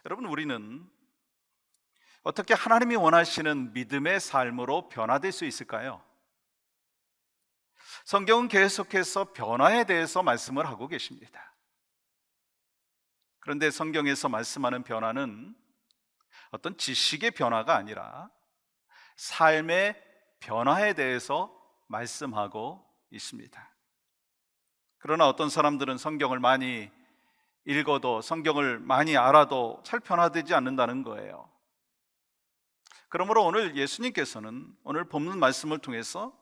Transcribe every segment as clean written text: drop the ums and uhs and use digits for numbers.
여러분, 우리는 어떻게 하나님이 원하시는 믿음의 삶으로 변화될 수 있을까요? 성경은 계속해서 변화에 대해서 말씀을 하고 계십니다. 그런데 성경에서 말씀하는 변화는 어떤 지식의 변화가 아니라 삶의 변화에 대해서 말씀하고 있습니다. 그러나 어떤 사람들은 성경을 많이 읽어도, 성경을 많이 알아도 잘 변화되지 않는다는 거예요. 그러므로 오늘 예수님께서는 오늘 본문 말씀을 통해서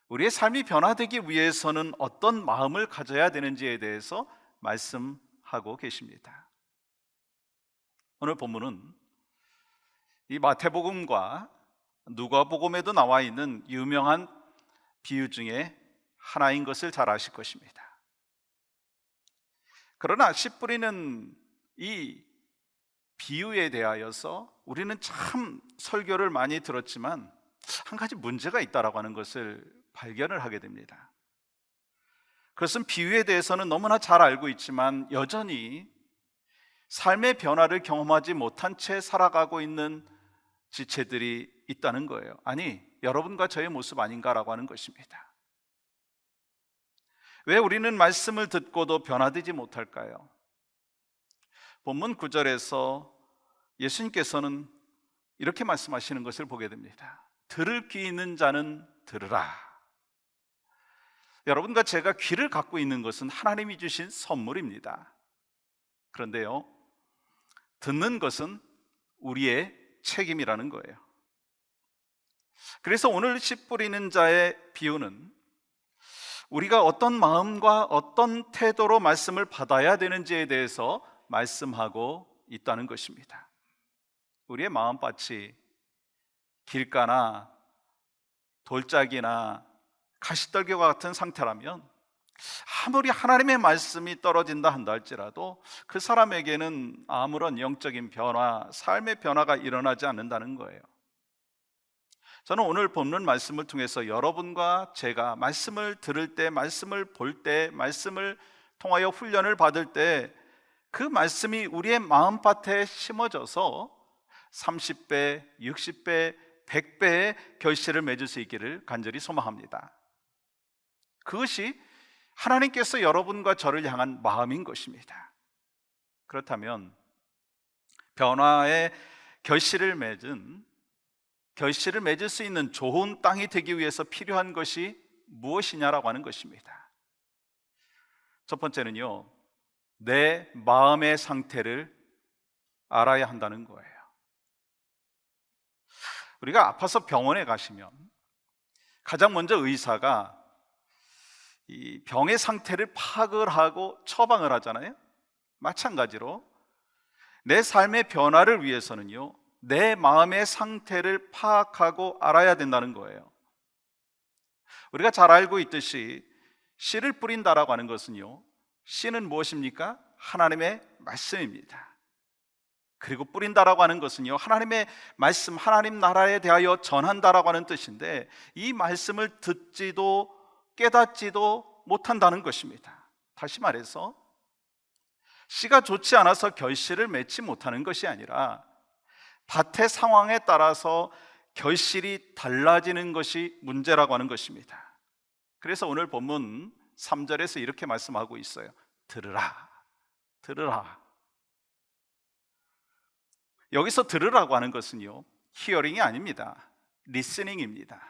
우리의 삶이 변화되기 위해서는 어떤 마음을 가져야 되는지에 대해서 말씀하고 계십니다. 오늘 본문은 이 마태복음과 누가복음에도 나와 있는 유명한 비유 중에 하나인 것을 잘 아실 것입니다. 그러나 씨 뿌리는 이 비유에 대하여서 우리는 참 설교를 많이 들었지만 한 가지 문제가 있다라고 하는 것을 발견을 하게 됩니다. 그것은 비유에 대해서는 너무나 잘 알고 있지만 여전히 삶의 변화를 경험하지 못한 채 살아가고 있는 지체들이 있다는 거예요. 아니, 여러분과 저의 모습 아닌가라고 하는 것입니다. 왜 우리는 말씀을 듣고도 변화되지 못할까요? 본문 9절에서 예수님께서는 이렇게 말씀하시는 것을 보게 됩니다. 들을 귀 있는 자는 들으라. 여러분과 제가 귀를 갖고 있는 것은 하나님이 주신 선물입니다. 그런데요, 듣는 것은 우리의 책임이라는 거예요. 그래서 오늘 씨 뿌리는 자의 비유는 우리가 어떤 마음과 어떤 태도로 말씀을 받아야 되는지에 대해서 말씀하고 있다는 것입니다. 우리의 마음밭이 길가나 돌짝이나 가시떨기와 같은 상태라면 아무리 하나님의 말씀이 떨어진다 한다 할지라도 그 사람에게는 아무런 영적인 변화, 삶의 변화가 일어나지 않는다는 거예요. 저는 오늘 본문 말씀을 통해서 여러분과 제가 말씀을 들을 때, 말씀을 볼 때, 말씀을 통하여 훈련을 받을 때 그 말씀이 우리의 마음밭에 심어져서 30배, 60배, 100배의 결실을 맺을 수 있기를 간절히 소망합니다. 그것이 하나님께서 여러분과 저를 향한 마음인 것입니다. 그렇다면 변화의 결실을 맺을 수 있는 좋은 땅이 되기 위해서 필요한 것이 무엇이냐라고 하는 것입니다. 첫 번째는요, 내 마음의 상태를 알아야 한다는 거예요. 우리가 아파서 병원에 가시면 가장 먼저 의사가 이 병의 상태를 파악을 하고 처방을 하잖아요. 마찬가지로 내 삶의 변화를 위해서는요, 내 마음의 상태를 파악하고 알아야 된다는 거예요. 우리가 잘 알고 있듯이 씨를 뿌린다라고 하는 것은요, 씨는 무엇입니까? 하나님의 말씀입니다. 그리고 뿌린다라고 하는 것은요, 하나님의 말씀, 하나님 나라에 대하여 전한다라고 하는 뜻인데 이 말씀을 듣지도 깨닫지도 못한다는 것입니다. 다시 말해서 씨가 좋지 않아서 결실을 맺지 못하는 것이 아니라 밭의 상황에 따라서 결실이 달라지는 것이 문제라고 하는 것입니다. 그래서 오늘 본문 3절에서 이렇게 말씀하고 있어요. 들으라, 들으라. 여기서 들으라고 하는 것은요, 히어링이 아닙니다. 리스닝입니다.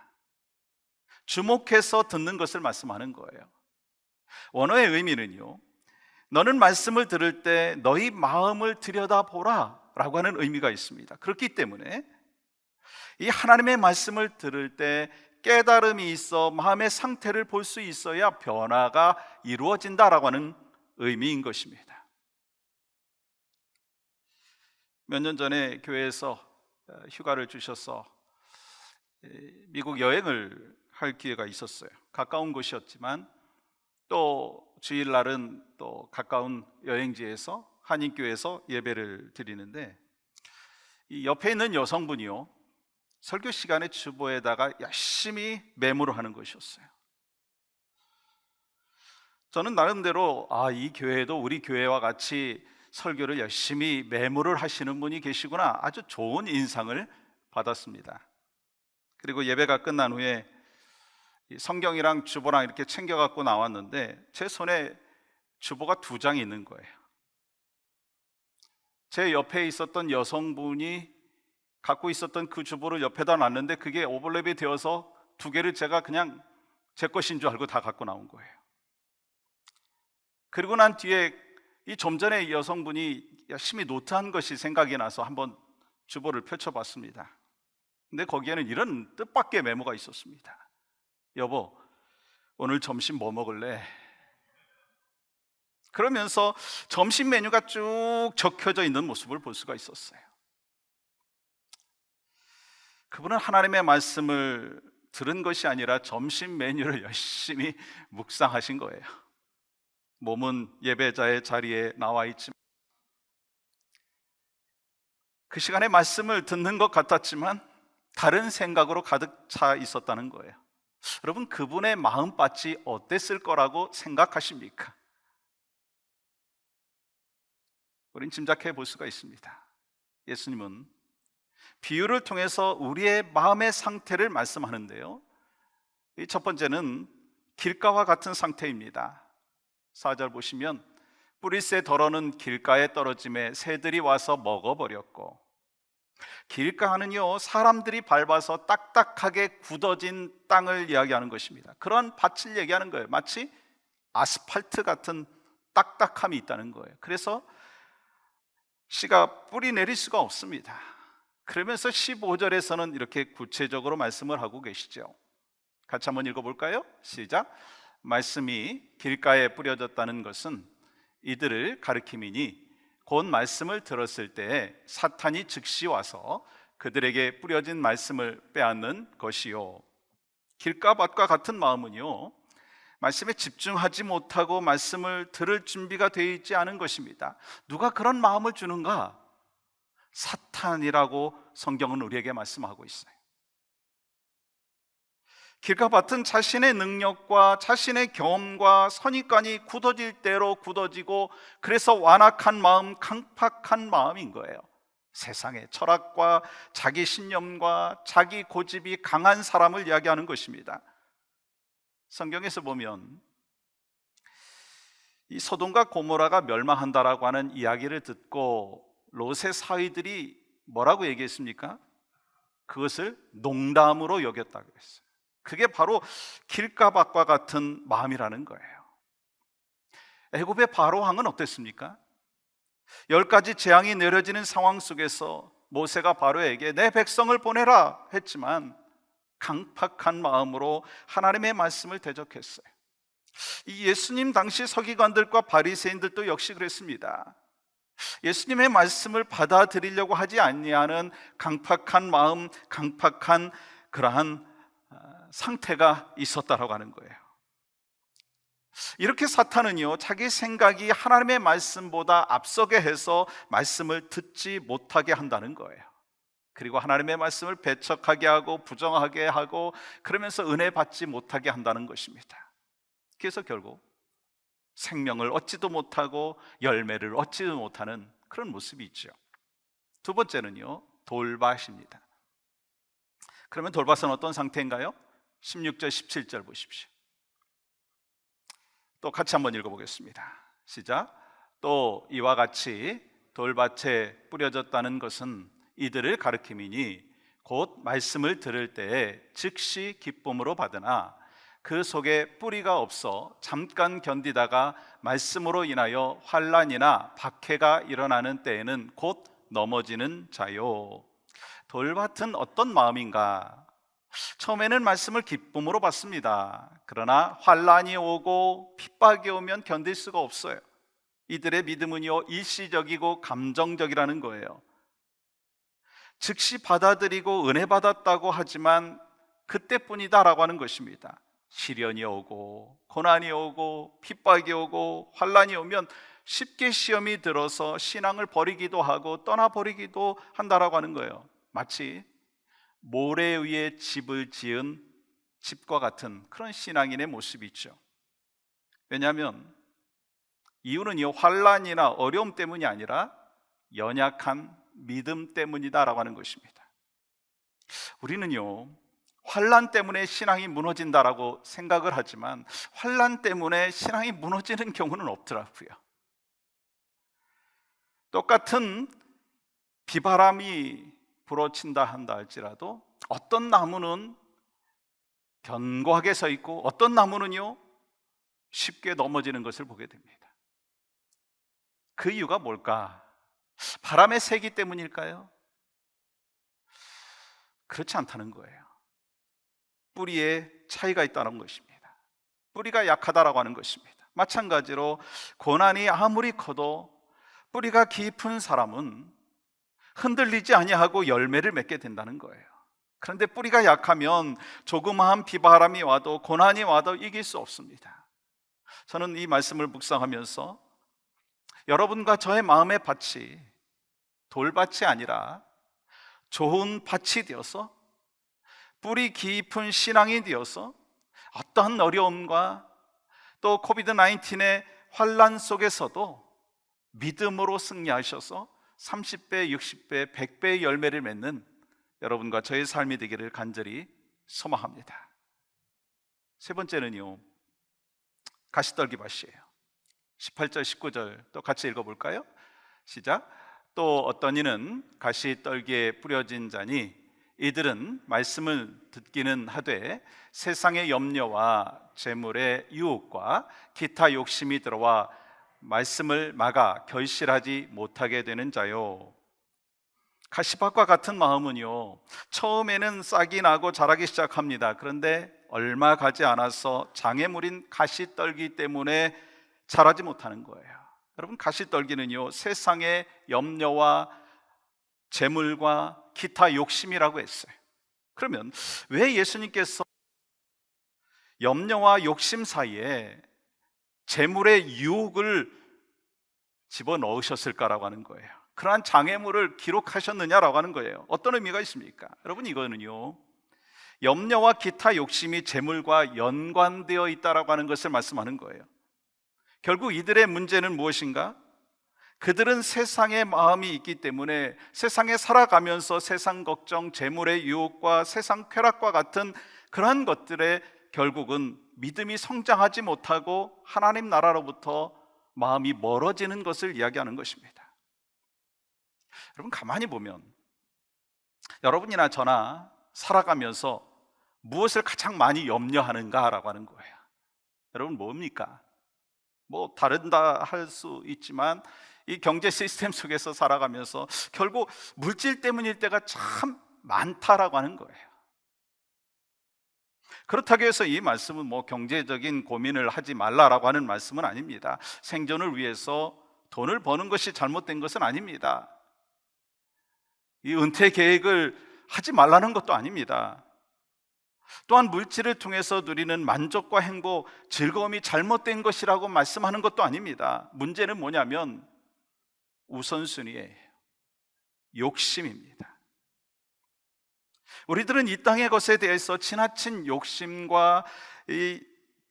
주목해서 듣는 것을 말씀하는 거예요. 원어의 의미는요, 너는 말씀을 들을 때 너희 마음을 들여다보라 라고 하는 의미가 있습니다. 그렇기 때문에 이 하나님의 말씀을 들을 때 깨달음이 있어 마음의 상태를 볼 수 있어야 변화가 이루어진다라고 하는 의미인 것입니다. 몇 년 전에 교회에서 휴가를 주셔서 미국 여행을 할 기회가 있었어요. 가까운 곳이었지만 또 주일날은 또 가까운 여행지에서 한인교회에서 예배를 드리는데 이 옆에 있는 여성분이요, 설교 시간에 주보에다가 열심히 메모를 하는 것이었어요. 저는 나름대로 이 교회도 우리 교회와 같이 설교를 열심히 메모를 하시는 분이 계시구나, 아주 좋은 인상을 받았습니다. 그리고 예배가 끝난 후에 이 성경이랑 주보랑 이렇게 챙겨 갖고 나왔는데 제 손에 주보가 2장이 있는 거예요. 제 옆에 있었던 여성분이 갖고 있었던 그 주보를 옆에다 놨는데 그게 오버랩이 되어서 2개를 제가 그냥 제 것인 줄 알고 다 갖고 나온 거예요. 그리고 난 뒤에 이 좀 전에 이 여성분이 열심히 노트한 것이 생각이 나서 한번 주보를 펼쳐봤습니다. 근데 거기에는 이런 뜻밖의 메모가 있었습니다. 여보, 오늘 점심 뭐 먹을래? 그러면서 점심 메뉴가 쭉 적혀져 있는 모습을 볼 수가 있었어요. 그분은 하나님의 말씀을 들은 것이 아니라 점심 메뉴를 열심히 묵상하신 거예요. 몸은 예배자의 자리에 나와 있지만 그 시간에 말씀을 듣는 것 같았지만 다른 생각으로 가득 차 있었다는 거예요. 여러분, 그분의 마음밭이 어땠을 거라고 생각하십니까? 우린 짐작해 볼 수가 있습니다. 예수님은 비유를 통해서 우리의 마음의 상태를 말씀하는데요, 이 첫 번째는 길가와 같은 상태입니다. 4절 보시면 뿌리새 덜어는 길가에 떨어짐에 새들이 와서 먹어버렸고, 길가는요 사람들이 밟아서 딱딱하게 굳어진 땅을 이야기하는 것입니다. 그런 밭을 얘기하는 거예요. 마치 아스팔트 같은 딱딱함이 있다는 거예요. 그래서 씨가 뿌리 내릴 수가 없습니다. 그러면서 15절에서는 이렇게 구체적으로 말씀을 하고 계시죠. 같이 한번 읽어볼까요? 시작. 말씀이 길가에 뿌려졌다는 것은 이들을 가리킴이니 곧 말씀을 들었을 때 사탄이 즉시 와서 그들에게 뿌려진 말씀을 빼앗는 것이요. 길가밭과 같은 마음은요, 말씀에 집중하지 못하고 말씀을 들을 준비가 되어 있지 않은 것입니다. 누가 그런 마음을 주는가? 사탄이라고 성경은 우리에게 말씀하고 있어요. 길가밭은 자신의 능력과 자신의 경험과 선입관이 굳어질 대로 굳어지고, 그래서 완악한 마음, 강팍한 마음인 거예요. 세상의 철학과 자기 신념과 자기 고집이 강한 사람을 이야기하는 것입니다. 성경에서 보면 이 소돔과 고모라가 멸망한다라고 하는 이야기를 듣고 롯의 사위들이 뭐라고 얘기했습니까? 그것을 농담으로 여겼다고 했어요. 그게 바로 길가밭과 같은 마음이라는 거예요. 애굽의 바로 왕은 어땠습니까? 10가지 재앙이 내려지는 상황 속에서 모세가 바로에게 내 백성을 보내라 했지만 강팍한 마음으로 하나님의 말씀을 대적했어요. 이 예수님 당시 서기관들과 바리새인들도 역시 그랬습니다. 예수님의 말씀을 받아들이려고 하지 아니하는 강팍한 마음, 강팍한 그러한 상태가 있었다라고 하는 거예요. 이렇게 사탄은요 자기 생각이 하나님의 말씀보다 앞서게 해서 말씀을 듣지 못하게 한다는 거예요. 그리고 하나님의 말씀을 배척하게 하고 부정하게 하고, 그러면서 은혜 받지 못하게 한다는 것입니다. 그래서 결국 생명을 얻지도 못하고 열매를 얻지도 못하는 그런 모습이 있죠. 두 번째는요 돌밭입니다. 그러면 돌밭은 어떤 상태인가요? 16절 17절 보십시오. 또 같이 한번 읽어보겠습니다. 시작. 또 이와 같이 돌밭에 뿌려졌다는 것은 이들을 가리킴이니 곧 말씀을 들을 때에 즉시 기쁨으로 받으나 그 속에 뿌리가 없어 잠깐 견디다가 말씀으로 인하여 환난이나 박해가 일어나는 때에는 곧 넘어지는 자요. 돌밭은 어떤 마음인가? 처음에는 말씀을 기쁨으로 받습니다. 그러나 환난이 오고 핍박이 오면 견딜 수가 없어요. 이들의 믿음은요 일시적이고 감정적이라는 거예요. 즉시 받아들이고 은혜 받았다고 하지만 그때뿐이다라고 하는 것입니다. 시련이 오고 고난이 오고 핍박이 오고 환난이 오면 쉽게 시험이 들어서 신앙을 버리기도 하고 떠나버리기도 한다라고 하는 거예요. 마치 모래 위에 집을 지은 집과 같은 그런 신앙인의 모습이 있죠. 왜냐하면 이유는요, 환난이나 어려움 때문이 아니라 연약한 믿음 때문이다라고 하는 것입니다. 우리는요, 환난 때문에 신앙이 무너진다라고 생각을 하지만 환난 때문에 신앙이 무너지는 경우는 없더라고요. 똑같은 비바람이 불어친다 한다 할지라도 어떤 나무는 견고하게 서 있고 어떤 나무는요 쉽게 넘어지는 것을 보게 됩니다. 그 이유가 뭘까? 바람의 세기 때문일까요? 그렇지 않다는 거예요. 뿌리에 차이가 있다는 것입니다. 뿌리가 약하다라고 하는 것입니다. 마찬가지로 고난이 아무리 커도 뿌리가 깊은 사람은 흔들리지 아니하고 열매를 맺게 된다는 거예요. 그런데 뿌리가 약하면 조그마한 비바람이 와도 고난이 와도 이길 수 없습니다. 저는 이 말씀을 묵상하면서 여러분과 저의 마음의 밭이 돌밭이 아니라 좋은 밭이 되어서 뿌리 깊은 신앙이 되어서 어떠한 어려움과 또 코비드-19의 환난 속에서도 믿음으로 승리하셔서 30배, 60배, 100배의 열매를 맺는 여러분과 저의 삶이 되기를 간절히 소망합니다. 세 번째는요, 가시떨기 밭이에요. 18절, 19절 또 같이 읽어볼까요? 시작. 또 어떤 이는 가시떨기에 뿌려진 자니 이들은 말씀을 듣기는 하되 세상의 염려와 재물의 유혹과 기타 욕심이 들어와 말씀을 막아 결실하지 못하게 되는 자요. 가시밭과 같은 마음은요, 처음에는 싹이 나고 자라기 시작합니다. 그런데 얼마 가지 않아서 장애물인 가시떨기 때문에 자라지 못하는 거예요. 여러분, 가시떨기는요 세상의 염려와 재물과 기타 욕심이라고 했어요. 그러면 왜 예수님께서 염려와 욕심 사이에 재물의 유혹을 집어넣으셨을까라고 하는 거예요. 그러한 장애물을 기록하셨느냐라고 하는 거예요. 어떤 의미가 있습니까? 여러분, 이거는요 염려와 기타 욕심이 재물과 연관되어 있다라고 하는 것을 말씀하는 거예요. 결국 이들의 문제는 무엇인가? 그들은 세상의 마음이 있기 때문에 세상에 살아가면서 세상 걱정, 재물의 유혹과 세상 쾌락과 같은 그러한 것들에 결국은 믿음이 성장하지 못하고 하나님 나라로부터 마음이 멀어지는 것을 이야기하는 것입니다. 여러분, 가만히 보면 여러분이나 저나 살아가면서 무엇을 가장 많이 염려하는가라고 하는 거예요. 여러분, 뭡니까? 뭐 다른다 할 수 있지만 이 경제 시스템 속에서 살아가면서 결국 물질 때문일 때가 참 많다라고 하는 거예요. 그렇다고 해서 이 말씀은 뭐 경제적인 고민을 하지 말라라고 하는 말씀은 아닙니다. 생존을 위해서 돈을 버는 것이 잘못된 것은 아닙니다. 이 은퇴 계획을 하지 말라는 것도 아닙니다. 또한 물질을 통해서 누리는 만족과 행복, 즐거움이 잘못된 것이라고 말씀하는 것도 아닙니다. 문제는 뭐냐면 우선순위예요. 욕심입니다. 우리들은 이 땅의 것에 대해서 지나친 욕심과 이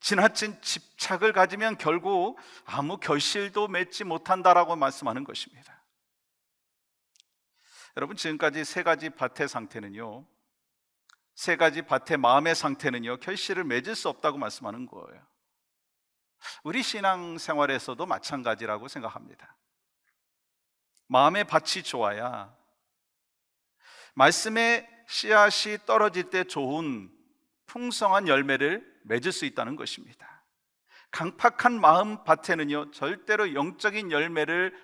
지나친 집착을 가지면 결국 아무 결실도 맺지 못한다라고 말씀하는 것입니다. 여러분, 지금까지 세 가지 밭의 상태는요, 세 가지 밭의 마음의 상태는요 결실을 맺을 수 없다고 말씀하는 거예요. 우리 신앙생활에서도 마찬가지라고 생각합니다. 마음의 밭이 좋아야 말씀의 씨앗이 떨어질 때 좋은 풍성한 열매를 맺을 수 있다는 것입니다. 강팍한 마음 밭에는요 절대로 영적인 열매를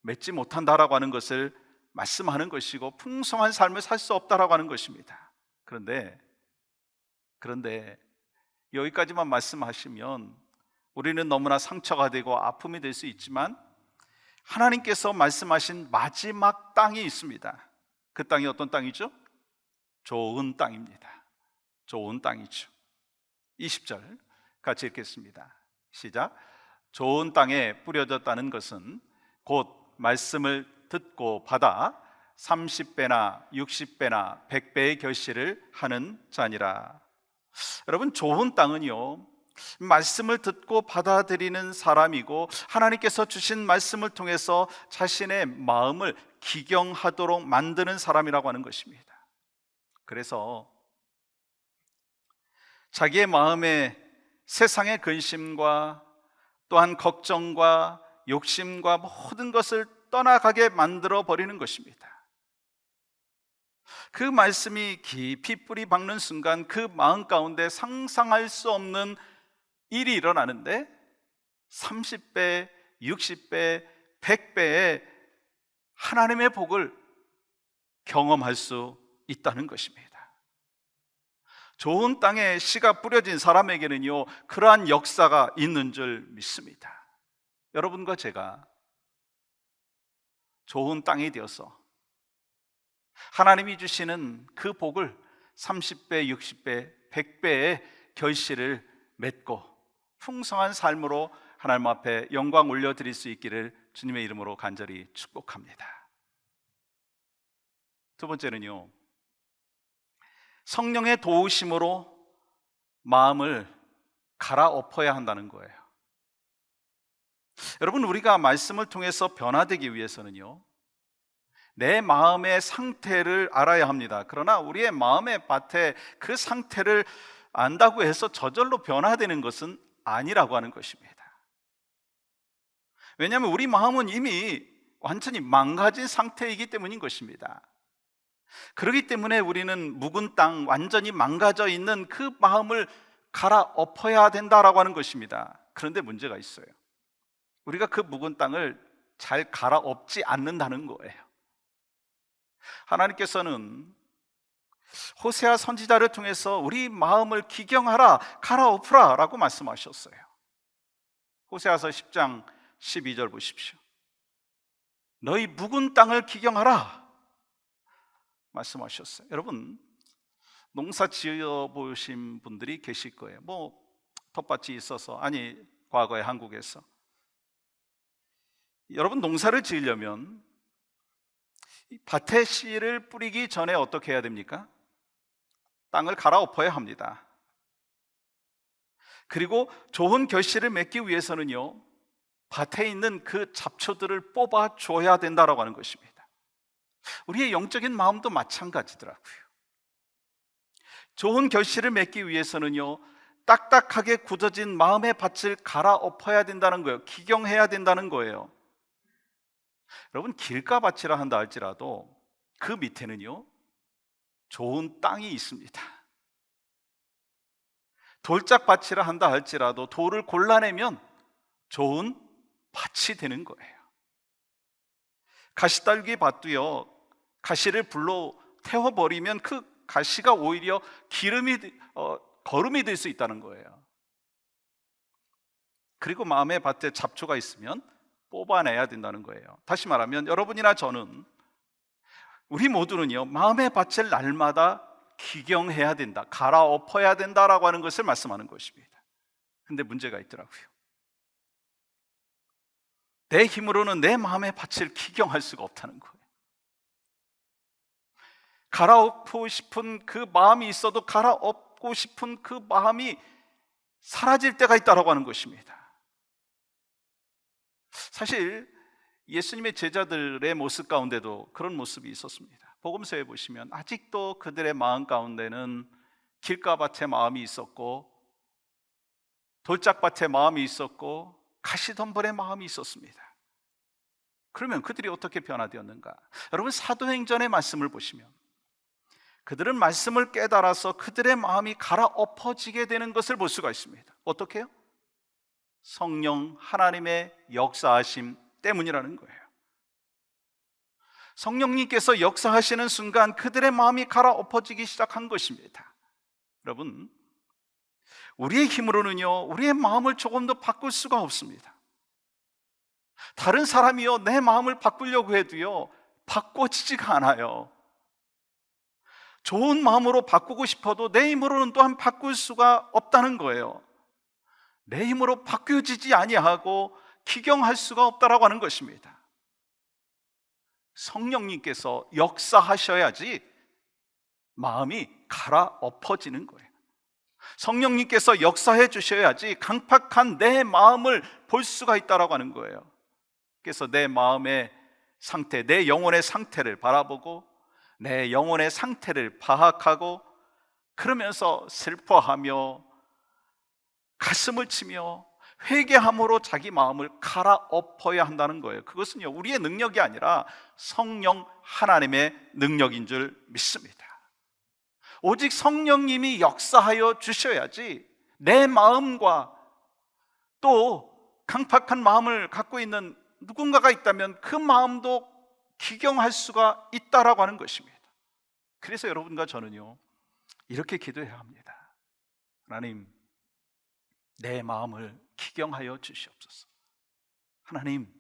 맺지 못한다라고 하는 것을 말씀하는 것이고 풍성한 삶을 살 수 없다라고 하는 것입니다. 그런데 여기까지만 말씀하시면 우리는 너무나 상처가 되고 아픔이 될 수 있지만 하나님께서 말씀하신 마지막 땅이 있습니다. 그 땅이 어떤 땅이죠? 좋은 땅입니다. 좋은 땅이죠. 20절 같이 읽겠습니다. 시작. 좋은 땅에 뿌려졌다는 것은 곧 말씀을 듣고 받아 30배나 60배나 100배의 결실을 하는 자니라. 여러분, 좋은 땅은요 말씀을 듣고 받아들이는 사람이고, 하나님께서 주신 말씀을 통해서 자신의 마음을 기경하도록 만드는 사람이라고 하는 것입니다. 그래서 자기의 마음에 세상의 근심과 또한 걱정과 욕심과 모든 것을 떠나가게 만들어 버리는 것입니다. 그 말씀이 깊이 뿌리 박는 순간 그 마음 가운데 상상할 수 없는 일이 일어나는데 30배, 60배, 100배의 하나님의 복을 경험할 수 있다는 것입니다. 좋은 땅에 씨가 뿌려진 사람에게는요, 그러한 역사가 있는 줄 믿습니다. 여러분과 제가 좋은 땅이 되어서 하나님이 주시는 그 복을 30배, 60배, 100배의 결실을 맺고 풍성한 삶으로 하나님 앞에 영광 올려드릴 수 있기를 주님의 이름으로 간절히 축복합니다. 두 번째는요, 성령의 도우심으로 마음을 갈아엎어야 한다는 거예요. 여러분, 우리가 말씀을 통해서 변화되기 위해서는요, 내 마음의 상태를 알아야 합니다. 그러나 우리의 마음의 밭에 그 상태를 안다고 해서 저절로 변화되는 것은 아니라고 하는 것입니다. 왜냐하면 우리 마음은 이미 완전히 망가진 상태이기 때문인 것입니다. 그렇기 때문에 우리는 묵은 땅, 완전히 망가져 있는 그 마음을 갈아엎어야 된다라고 하는 것입니다. 그런데 문제가 있어요. 우리가 그 묵은 땅을 잘 갈아엎지 않는다는 거예요. 하나님께서는 호세아 선지자를 통해서 우리 마음을 기경하라, 갈아엎으라 라고 말씀하셨어요. 호세아서 10장 12절 보십시오. 너희 묵은 땅을 기경하라 말씀하셨어요. 여러분, 농사 지어 보신 분들이 계실 거예요. 텃밭이 있어서, 아니 과거에 한국에서 여러분, 농사를 지으려면 밭에 씨를 뿌리기 전에 어떻게 해야 됩니까? 땅을 갈아엎어야 합니다. 그리고 좋은 결실을 맺기 위해서는요, 밭에 있는 그 잡초들을 뽑아줘야 된다라고 하는 것입니다. 우리의 영적인 마음도 마찬가지더라고요. 좋은 결실을 맺기 위해서는요, 딱딱하게 굳어진 마음의 밭을 갈아엎어야 된다는 거예요. 기경해야 된다는 거예요. 여러분, 길가밭이라 한다 할지라도 그 밑에는요, 좋은 땅이 있습니다. 돌짝밭이라 한다 할지라도 돌을 골라내면 좋은 밭이 되는 거예요. 가시떨기 밭도요, 가시를 불로 태워버리면 그 가시가 오히려 거름이 될 수 있다는 거예요. 그리고 마음의 밭에 잡초가 있으면 뽑아내야 된다는 거예요. 다시 말하면 여러분이나 저는, 우리 모두는요, 마음의 밭을 날마다 기경해야 된다, 갈아엎어야 된다라고 하는 것을 말씀하는 것입니다. 근데 문제가 있더라고요. 내 힘으로는 내 마음의 밭을 기경할 수가 없다는 거예요. 갈아엎고 싶은 그 마음이 있어도 갈아엎고 싶은 그 마음이 사라질 때가 있다라고 하는 것입니다. 사실 예수님의 제자들의 모습 가운데도 그런 모습이 있었습니다. 복음서에 보시면 아직도 그들의 마음 가운데는 길가밭의 마음이 있었고, 돌짝밭의 마음이 있었고, 가시덤불의 마음이 있었습니다. 그러면 그들이 어떻게 변화되었는가? 여러분, 사도행전의 말씀을 보시면 그들은 말씀을 깨달아서 그들의 마음이 갈아엎어지게 되는 것을 볼 수가 있습니다. 어떻게 해요? 성령 하나님의 역사하심 때문이라는 거예요. 성령님께서 역사하시는 순간 그들의 마음이 갈아엎어지기 시작한 것입니다. 여러분, 우리의 힘으로는요, 우리의 마음을 조금 더 바꿀 수가 없습니다. 다른 사람이요, 내 마음을 바꾸려고 해도요, 바꿔지지가 않아요. 좋은 마음으로 바꾸고 싶어도 내 힘으로는 또한 바꿀 수가 없다는 거예요. 내 힘으로 바뀌어지지 아니하고 기경할 수가 없다라고 하는 것입니다. 성령님께서 역사하셔야지 마음이 갈아엎어지는 거예요. 성령님께서 역사해 주셔야지 강팍한 내 마음을 볼 수가 있다라고 하는 거예요. 그래서 내 마음의 상태, 내 영혼의 상태를 바라보고 내 영혼의 상태를 파악하고 그러면서 슬퍼하며 가슴을 치며 회개함으로 자기 마음을 갈아엎어야 한다는 거예요. 그것은요, 우리의 능력이 아니라 성령 하나님의 능력인 줄 믿습니다. 오직 성령님이 역사하여 주셔야지 내 마음과 또 강팍한 마음을 갖고 있는 누군가가 있다면 그 마음도 기경할 수가 있다라고 하는 것입니다. 그래서 여러분과 저는요, 이렇게 기도해야 합니다. 하나님, 내 마음을 기경하여 주시옵소서. 하나님,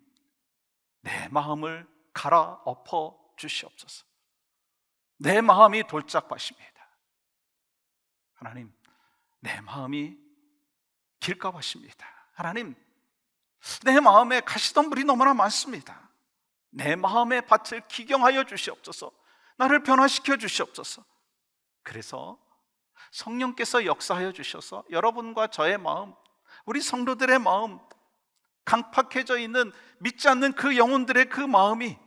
내 마음을 갈아엎어 주시옵소서. 내 마음이 돌짝밭입니다. 하나님, 내 마음이 길가밭입니다. 하나님, 내 마음에 가시덤불이 너무나 많습니다. 내 마음의 밭을 기경하여 주시옵소서. 나를 변화시켜 주시옵소서. 그래서 성령께서 역사하여 주셔서 여러분과 저의 마음, 우리 성도들의 마음, 강팍해져 있는 믿지 않는 그 영혼들의 그 마음이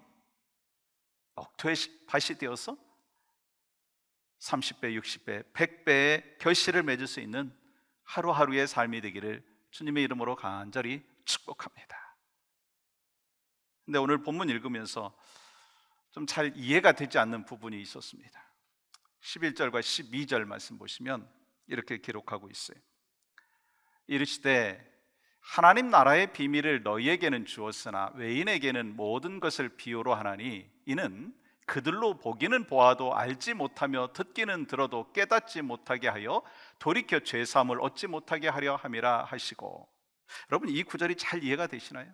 억토의 밭이 되어서 30배, 60배, 100배의 결실을 맺을 수 있는 하루하루의 삶이 되기를 주님의 이름으로 간절히 축복합니다. 근데 오늘 본문 읽으면서 좀 잘 이해가 되지 않는 부분이 있었습니다. 11절과 12절 말씀 보시면 이렇게 기록하고 있어요. 이르시되 하나님 나라의 비밀을 너희에게는 주었으나 외인에게는 모든 것을 비유로 하나니 이는 그들로 보기는 보아도 알지 못하며 듣기는 들어도 깨닫지 못하게 하여 돌이켜 죄사함을 얻지 못하게 하려 함이라 하시고. 여러분, 이 구절이 잘 이해가 되시나요?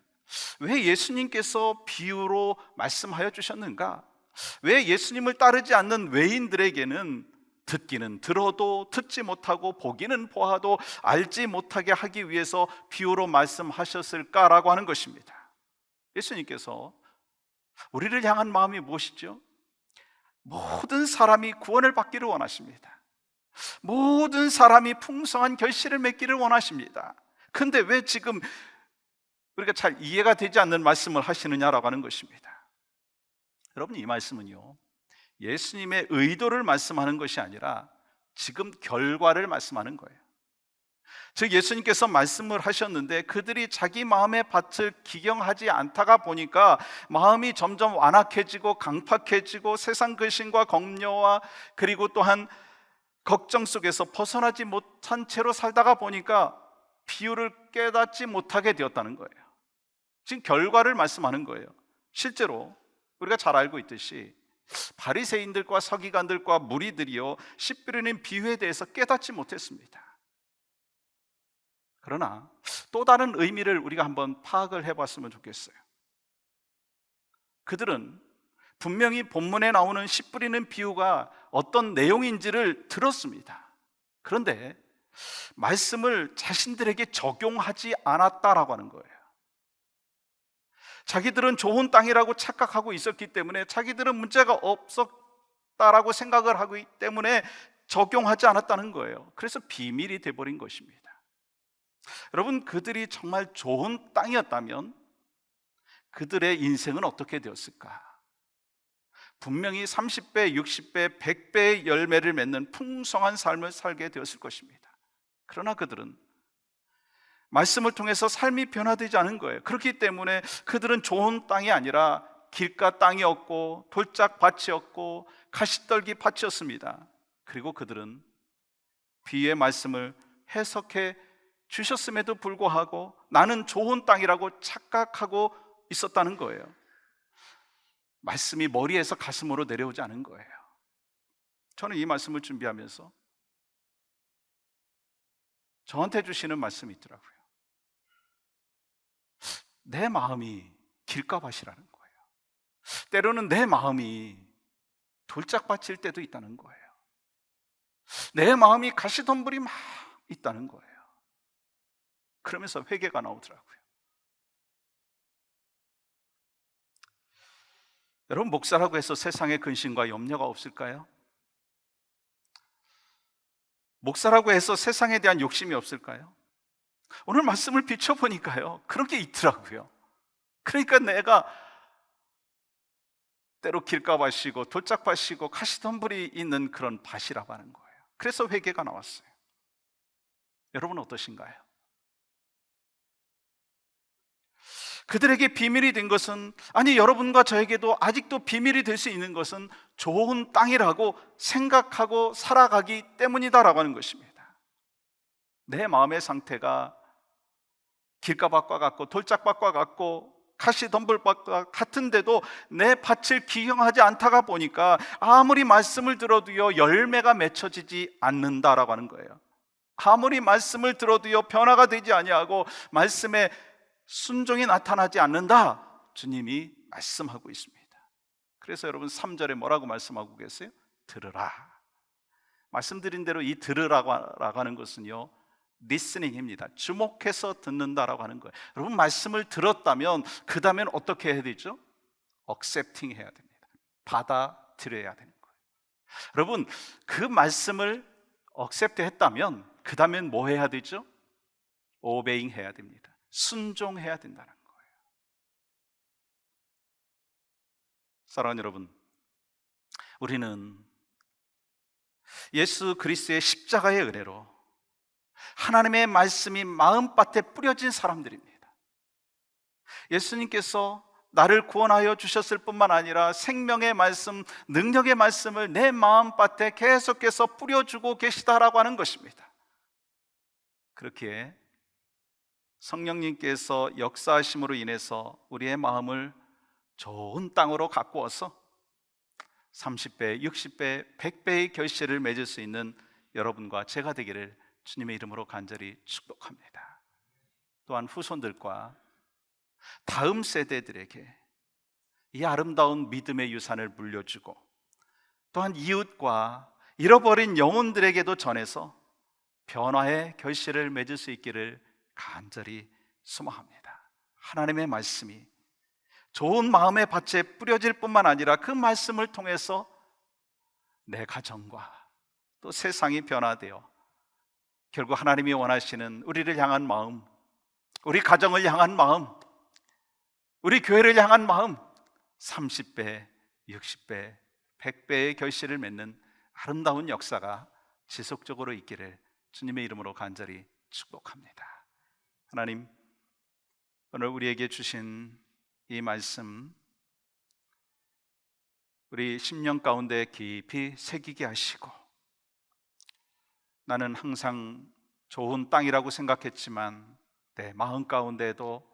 왜 예수님께서 비유로 말씀하여 주셨는가? 왜 예수님을 따르지 않는 외인들에게는 듣기는 들어도 듣지 못하고 보기는 보아도 알지 못하게 하기 위해서 비유로 말씀하셨을까라고 하는 것입니다. 예수님께서 우리를 향한 마음이 무엇이죠? 모든 사람이 구원을 받기를 원하십니다. 모든 사람이 풍성한 결실을 맺기를 원하십니다. 근데 왜 지금 우리가 잘 이해가 되지 않는 말씀을 하시느냐라고 하는 것입니다. 여러분, 이 말씀은요, 예수님의 의도를 말씀하는 것이 아니라 지금 결과를 말씀하는 거예요. 즉 예수님께서 말씀을 하셨는데 그들이 자기 마음의 밭을 기경하지 않다가 보니까 마음이 점점 완악해지고 강팍해지고 세상 근심과 걱려와 그리고 또한 걱정 속에서 벗어나지 못한 채로 살다가 보니까 비유를 깨닫지 못하게 되었다는 거예요. 지금 결과를 말씀하는 거예요. 실제로 우리가 잘 알고 있듯이 바리새인들과 서기관들과 무리들이요 씨 뿌리는 비유에 대해서 깨닫지 못했습니다. 그러나 또 다른 의미를 우리가 한번 파악을 해봤으면 좋겠어요. 그들은 분명히 본문에 나오는 씨 뿌리는 비유가 어떤 내용인지를 들었습니다. 그런데 말씀을 자신들에게 적용하지 않았다라고 하는 거예요. 자기들은 좋은 땅이라고 착각하고 있었기 때문에, 자기들은 문제가 없었다라고 생각을 하기 때문에 적용하지 않았다는 거예요. 그래서 비밀이 돼버린 것입니다. 여러분, 그들이 정말 좋은 땅이었다면 그들의 인생은 어떻게 되었을까? 분명히 30배, 60배, 100배의 열매를 맺는 풍성한 삶을 살게 되었을 것입니다. 그러나 그들은 말씀을 통해서 삶이 변화되지 않은 거예요. 그렇기 때문에 그들은 좋은 땅이 아니라 길가 땅이었고 돌짝밭이었고 가시떨기 밭이었습니다. 그리고 그들은 비유의 말씀을 해석해 주셨음에도 불구하고 나는 좋은 땅이라고 착각하고 있었다는 거예요. 말씀이 머리에서 가슴으로 내려오지 않은 거예요. 저는 이 말씀을 준비하면서 저한테 주시는 말씀이 있더라고요. 내 마음이 길가밭이라는 거예요. 때로는 내 마음이 돌짝밭일 때도 있다는 거예요. 내 마음이 가시덤불이 막 있다는 거예요. 그러면서 회개가 나오더라고요. 여러분, 목사라고 해서 세상에 근심과 염려가 없을까요? 목사라고 해서 세상에 대한 욕심이 없을까요? 오늘 말씀을 비춰보니까요, 그런 게 있더라고요. 그러니까 내가 때로 길가밭이고 돌짝밭이고 가시덤불이 있는 그런 밭이라고 하는 거예요. 그래서 회개가 나왔어요. 여러분 어떠신가요? 그들에게 비밀이 된 것은, 아니 여러분과 저에게도 아직도 비밀이 될 수 있는 것은 좋은 땅이라고 생각하고 살아가기 때문이다라고 하는 것입니다. 내 마음의 상태가 길가밭과 같고 돌짝밭과 같고 가시덤불밭과 같은데도 내 밭을 기경하지 않다가 보니까 아무리 말씀을 들어도요 열매가 맺혀지지 않는다라고 하는 거예요. 아무리 말씀을 들어도요 변화가 되지 아니하고 말씀에 순종이 나타나지 않는다, 주님이 말씀하고 있습니다. 그래서 여러분 3절에 뭐라고 말씀하고 계세요? 들으라. 말씀드린 대로 이 들으라고 하는 것은요 listening입니다. 주목해서 듣는다라고 하는 거예요. 여러분 말씀을 들었다면 그 다음엔 어떻게 해야 되죠? accepting 해야 됩니다. 받아들여야 되는 거예요. 여러분 그 말씀을 accept 했다면 그 다음엔 뭐 해야 되죠? obeying 해야 됩니다. 순종해야 된다는 거예요. 사랑하는 여러분, 우리는 예수 그리스도의 십자가의 은혜로 하나님의 말씀이 마음밭에 뿌려진 사람들입니다. 예수님께서 나를 구원하여 주셨을 뿐만 아니라 생명의 말씀, 능력의 말씀을 내 마음밭에 계속해서 뿌려주고 계시다라고 하는 것입니다. 그렇기에 성령님께서 역사하심으로 인해서 우리의 마음을 좋은 땅으로 가꾸어서 30배, 60배, 100배의 결실을 맺을 수 있는 여러분과 제가 되기를 주님의 이름으로 간절히 축복합니다. 또한 후손들과 다음 세대들에게 이 아름다운 믿음의 유산을 물려주고 또한 이웃과 잃어버린 영혼들에게도 전해서 변화의 결실을 맺을 수 있기를 간절히 소망합니다. 하나님의 말씀이 좋은 마음의 밭에 뿌려질 뿐만 아니라 그 말씀을 통해서 내 가정과 또 세상이 변화되어 결국 하나님이 원하시는 우리를 향한 마음, 우리 가정을 향한 마음, 우리 교회를 향한 마음 30배, 60배, 100배의 결실을 맺는 아름다운 역사가 지속적으로 있기를 주님의 이름으로 간절히 축복합니다. 하나님, 오늘 우리에게 주신 이 말씀 우리 심령 가운데 깊이 새기게 하시고, 나는 항상 좋은 땅이라고 생각했지만 내 마음 가운데도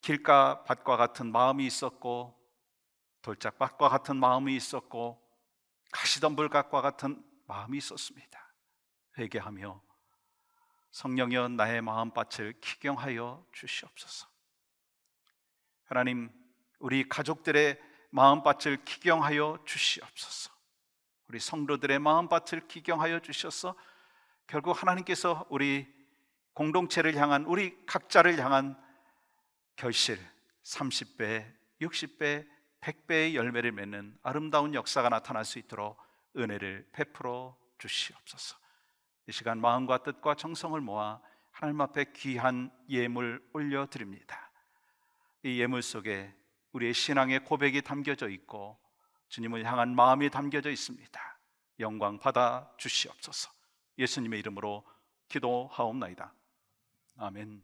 길가 밭과 같은 마음이 있었고 돌짝밭과 같은 마음이 있었고 가시덤불밭과 같은 마음이 있었습니다. 회개하며 성령이여 나의 마음밭을 기경하여 주시옵소서. 하나님, 우리 가족들의 마음밭을 기경하여 주시옵소서. 우리 성도들의 마음밭을 기경하여 주셔서 결국 하나님께서 우리 공동체를 향한, 우리 각자를 향한 결실 30배, 60배, 100배의 열매를 맺는 아름다운 역사가 나타날 수 있도록 은혜를 베풀어 주시옵소서. 이 시간 마음과 뜻과 정성을 모아 하나님 앞에 귀한 예물 올려드립니다. 이 예물 속에 우리의 신앙의 고백이 담겨져 있고 주님을 향한 마음이 담겨져 있습니다. 영광 받아 주시옵소서. 예수님의 이름으로 기도하옵나이다. 아멘.